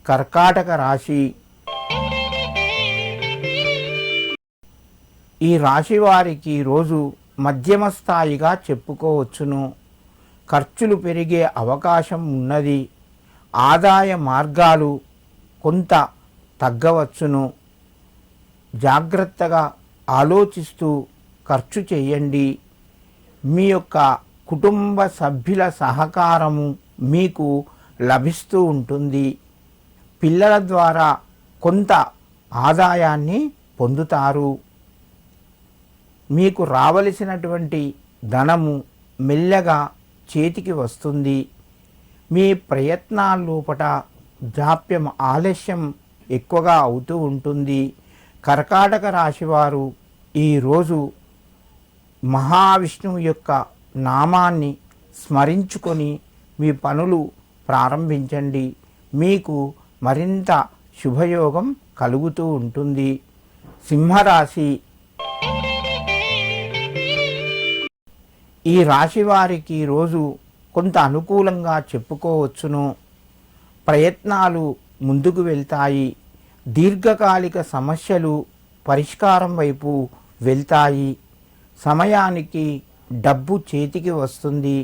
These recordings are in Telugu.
కర్కాటక రాశి. ఈ రాశి వారికి రోజు మధ్యమ స్థాయిగా చెప్పుకోవచ్చును. ఖర్చులు పెరిగే అవకాశం ఉన్నది. ఆదాయ మార్గాలు కొంత తగ్గవచ్చును. జాగ్రత్తగా ఆలోచిస్తూ ఖర్చు చేయండి. మీ యొక్క కుటుంబ సభ్యుల సహకారము మీకు లభిస్తూ ఉంటుంది. పిల్లల ద్వారా కొంత ఆదాయాన్ని పొందుతారు. మీకు రావలసినటువంటి ధనము మెల్లగా చేతికి వస్తుంది. మీ ప్రయత్నాల లోపట జాప్యం ఆలస్యం ఎక్కువగా అవుతూ ఉంటుంది. కర్కాటక రాశివారు ఈరోజు మహావిష్ణువు యొక్క నామాన్ని స్మరించుకొని మీ పనులు ప్రారంభించండి. మీకు మరింత శుభయోగం కలుగుతూ ఉంటుంది. సింహరాశి. ఈ రాశి వారికి రోజు కొంత అనుకూలంగా చెప్పుకోవచ్చును. ప్రయత్నాలు ముందుకు వెళ్తాయి. దీర్ఘకాలిక సమస్యలు పరిష్కారం వైపు వెళ్తాయి. సమయానికి డబ్బు చేతికి వస్తుంది.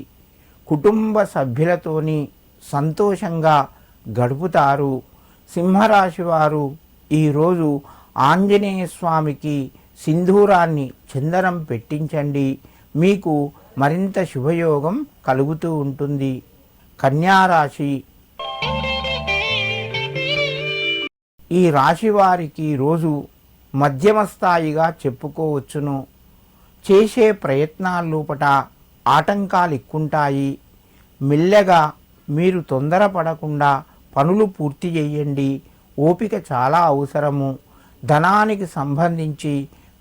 కుటుంబ సభ్యులతోని సంతోషంగా గడుపుతారు. సింహరాశి వారు ఈరోజు ఆంజనేయ స్వామికి సింధూరాన్ని చందనం పెట్టించండి. మీకు మరింత శుభయోగం కలుగుతూ ఉంటుంది. కన్యారాశి. ఈ రాశి వారికి రోజు మధ్యమ స్థాయిగా చెప్పుకోవచ్చును. చేసే ప్రయత్నాల లోపట ఆటంకాలు ఎక్కుంటాయి. మెల్లగా మీరు తొందరపడకుండా పనులు పూర్తి చేయండి. ఓపిక చాలా అవసరము. ధనానికి సంబంధించి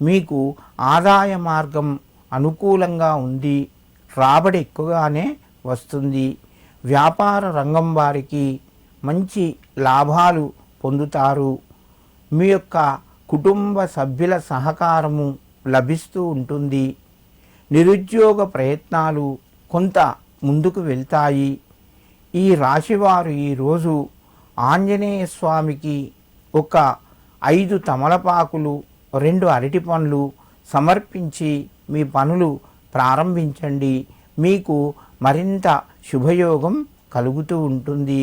మీకు ఆదాయ మార్గం అనుకూలంగా ఉంది. రాబడి ఎక్కువగానే వస్తుంది. వ్యాపార రంగం వారికి మంచి లాభాలు పొందుతారు. మీ యొక్క కుటుంబ సభ్యుల సహకారము లభిస్తూ ఉంటుంది. నిరుద్యోగ ప్రయత్నాలు కొంత ముందుకు వెళ్తాయి. ఈ రాశివారు ఈరోజు ఆంజనేయ స్వామికి ఒక 5 తమలపాకులు 2 అరటి పండ్లు సమర్పించి మీ పనులు ప్రారంభించండి. మీకు మరింత శుభయోగం కలుగుతూ ఉంటుంది.